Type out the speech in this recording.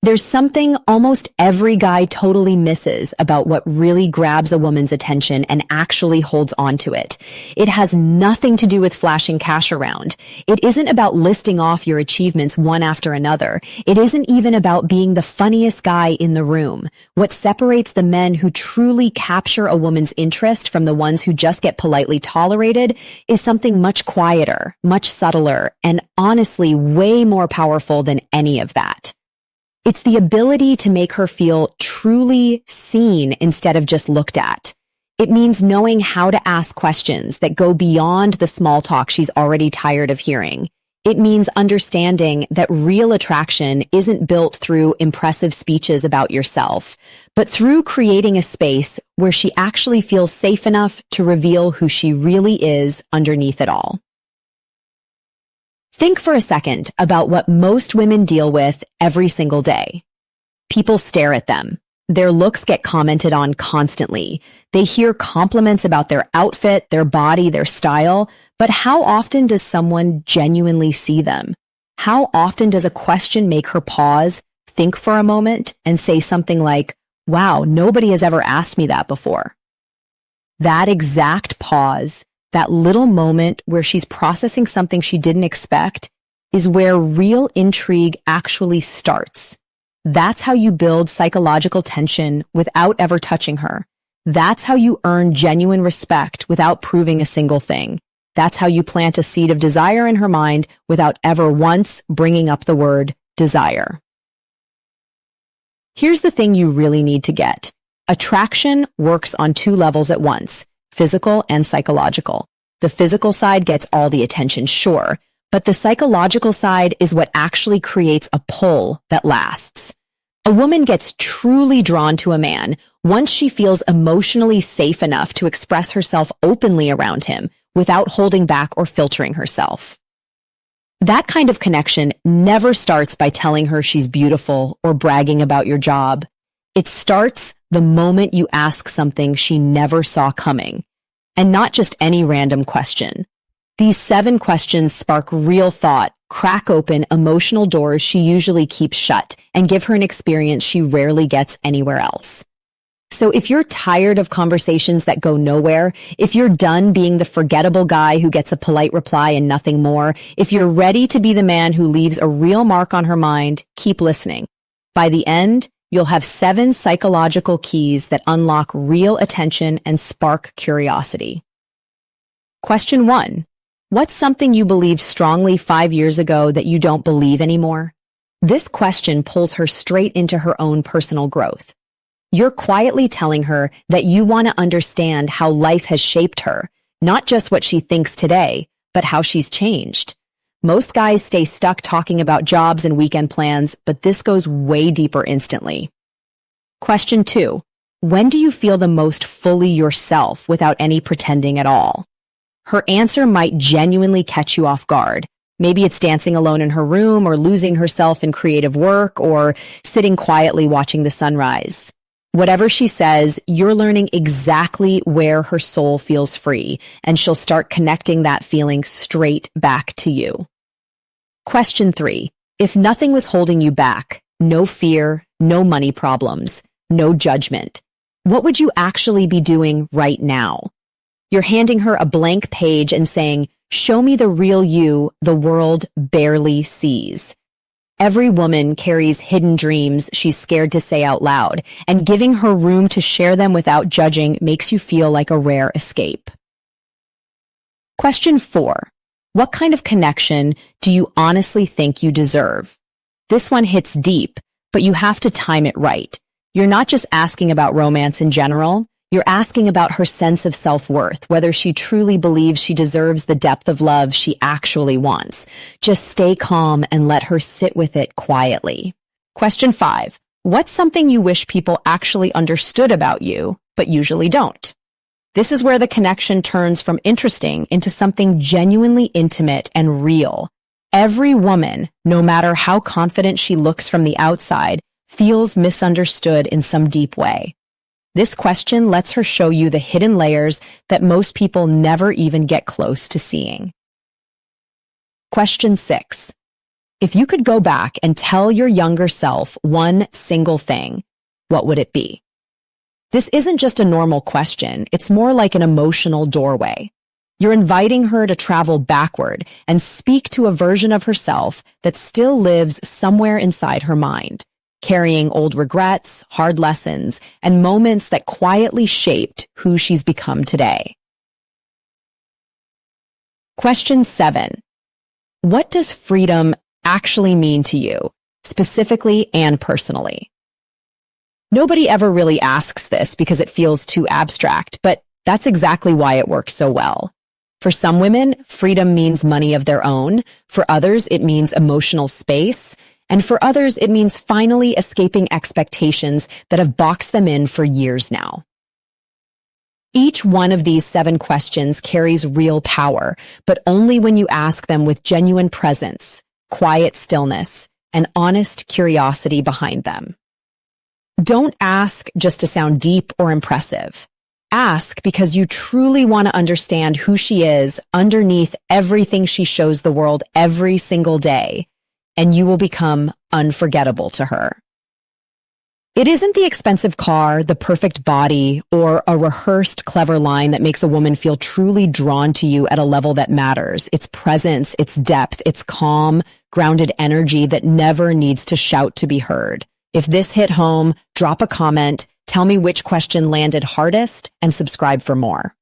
There's something almost every guy totally misses about what really grabs a woman's attention and actually holds on to it. It has nothing to do with flashing cash around. It isn't about listing off your achievements one after another. It isn't even about being the funniest guy in the room. What separates the men who truly capture a woman's interest from the ones who just get politely tolerated is something much quieter, much subtler, and honestly way more powerful than any of that. It's the ability to make her feel truly seen instead of just looked at. It means knowing how to ask questions that go beyond the small talk she's already tired of hearing. It means understanding that real attraction isn't built through impressive speeches about yourself, but through creating a space where she actually feels safe enough to reveal who she really is underneath it all. Think for a second about what most women deal with every single day. People stare at them. Their looks get commented on constantly. They hear compliments about their outfit, their body, their style, but how often does someone genuinely see them? How often does a question make her pause, think for a moment, and say something like, "Wow, nobody has ever asked me that before"? That exact pause, that little moment where she's processing something she didn't expect, is where real intrigue actually starts. That's how you build psychological tension without ever touching her. That's how you earn genuine respect without proving a single thing. That's how you plant a seed of desire in her mind without ever once bringing up the word desire. Here's the thing you really need to get. Attraction works on two levels at once, physical and psychological. The physical side gets all the attention, sure, but the psychological side is what actually creates a pull that lasts. A woman gets truly drawn to a man once she feels emotionally safe enough to express herself openly around him without holding back or filtering herself. That kind of connection never starts by telling her she's beautiful or bragging about your job. It starts the moment you ask something she never saw coming, and not just any random question. These 7 questions spark real thought, crack open emotional doors she usually keeps shut, and give her an experience she rarely gets anywhere else. So if you're tired of conversations that go nowhere, if you're done being the forgettable guy who gets a polite reply and nothing more, if you're ready to be the man who leaves a real mark on her mind, keep listening. By the end, you'll have 7 psychological keys that unlock real attention and spark curiosity. Question 1. What's something you believed strongly 5 years ago that you don't believe anymore? This question pulls her straight into her own personal growth. You're quietly telling her that you want to understand how life has shaped her, not just what she thinks today, but how she's changed. Most guys stay stuck talking about jobs and weekend plans, but this goes way deeper instantly. Question 2. When do you feel the most fully yourself without any pretending at all? Her answer might genuinely catch you off guard. Maybe it's dancing alone in her room, or losing herself in creative work, or sitting quietly watching the sunrise. Whatever she says, you're learning exactly where her soul feels free, and she'll start connecting that feeling straight back to you. Question 3. If nothing was holding you back, no fear, no money problems, no judgment, what would you actually be doing right now? You're handing her a blank page and saying, "Show me the real you the world barely sees." Every woman carries hidden dreams she's scared to say out loud, and giving her room to share them without judging makes you feel like a rare escape. Question 4. What kind of connection do you honestly think you deserve? This one hits deep, but you have to time it right. You're not just asking about romance in general. You're asking about her sense of self-worth, whether she truly believes she deserves the depth of love she actually wants. Just stay calm and let her sit with it quietly. Question 5. What's something you wish people actually understood about you, but usually don't? This is where the connection turns from interesting into something genuinely intimate and real. Every woman, no matter how confident she looks from the outside, feels misunderstood in some deep way. This question lets her show you the hidden layers that most people never even get close to seeing. Question 6. If you could go back and tell your younger self one single thing, what would it be? This isn't just a normal question. It's more like an emotional doorway. You're inviting her to travel backward and speak to a version of herself that still lives somewhere inside her mind, carrying old regrets, hard lessons, and moments that quietly shaped who she's become today. Question 7. What does freedom actually mean to you, specifically and personally? Nobody ever really asks this because it feels too abstract, but that's exactly why it works so well. For some women, freedom means money of their own. For others, it means emotional space. And for others, it means finally escaping expectations that have boxed them in for years now. Each one of these 7 questions carries real power, but only when you ask them with genuine presence, quiet stillness, and honest curiosity behind them. Don't ask just to sound deep or impressive. Ask because you truly want to understand who she is underneath everything she shows the world every single day, and you will become unforgettable to her. It isn't the expensive car, the perfect body, or a rehearsed clever line that makes a woman feel truly drawn to you at a level that matters. It's presence, it's depth, it's calm, grounded energy that never needs to shout to be heard. If this hit home, drop a comment, tell me which question landed hardest, and subscribe for more.